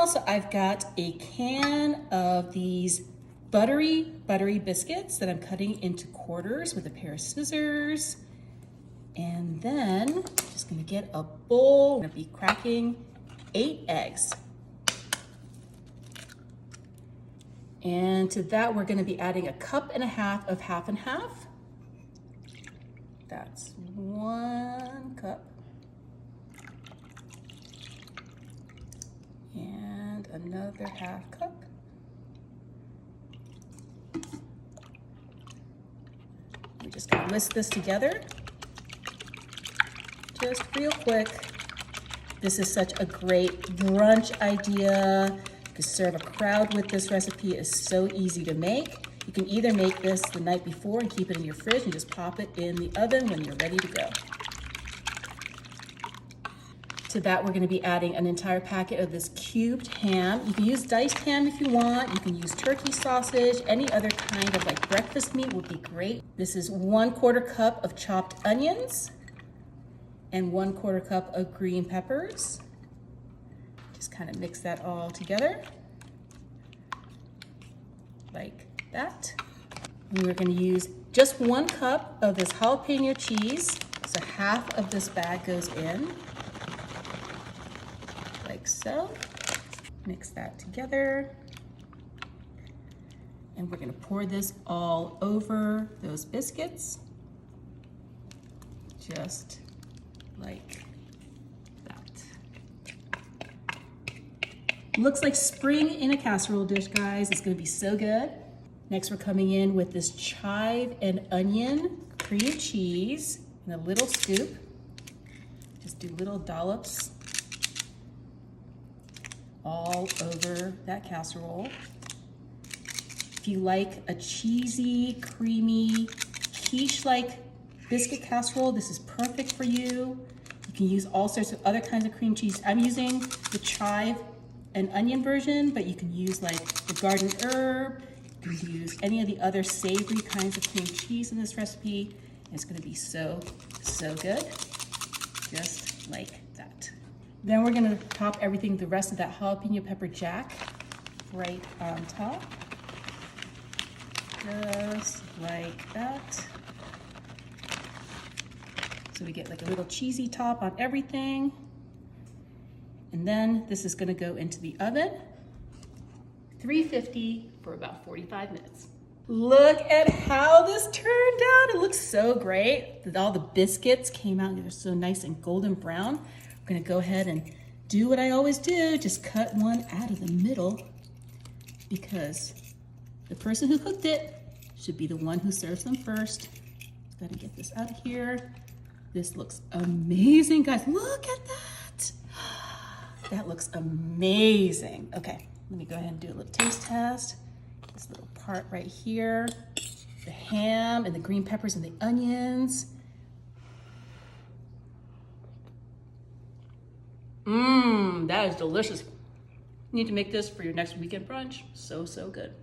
also I've got a can of these buttery biscuits that I'm cutting into quarters with a pair of scissors. And then just gonna get a bowl. I'm gonna be cracking 8 eggs. And to that, we're gonna be adding a cup and a half of half and half. That's 1 cup. And another half cup. We're just gonna whisk this together. Just real quick. This is such a great brunch idea. You can serve a crowd with this recipe. It's so easy to make. You can either make this the night before and keep it in your fridge and just pop it in the oven when you're ready to go. To that, we're gonna be adding an entire packet of this cubed ham. You can use diced ham if you want. You can use turkey sausage. Any other kind of like breakfast meat would be great. This is 1/4 cup of chopped onions and 1/4 cup of green peppers. Just kind of mix that all together like that. And we're gonna use just 1 cup of this jalapeno cheese. So half of this bag goes in, like so. Mix that together. And we're gonna pour this all over those biscuits. Just like that. Looks like spring in a casserole dish, guys. It's gonna be so good. Next, we're coming in with this chive and onion cream cheese in a little scoop. Just do little dollops all over that casserole. If you like a cheesy, creamy, quiche-like biscuit casserole, this is perfect for you. You can use all sorts of other kinds of cream cheese. I'm using the chive and onion version, but you can use like the garden herb. You can use any of the other savory kinds of cream cheese in this recipe. It's gonna be so, so good. Just like that. Then we're gonna top everything, the rest of that jalapeno pepper jack right on top. Just like that. So we get like a little cheesy top on everything. And then this is gonna go into the oven, 350 for about 45 minutes. Look at how this turned out. It looks so great. All the biscuits came out and they're so nice and golden brown. I'm gonna go ahead and do what I always do, just cut one out of the middle because the person who cooked it should be the one who serves them first. Gotta get this out of here. This looks amazing, guys. Look at that. That looks amazing. Okay, let me go ahead and do a little taste test. This little part right here, the ham and the green peppers and the onions. That is delicious. You need to make this for your next weekend brunch. So, so good.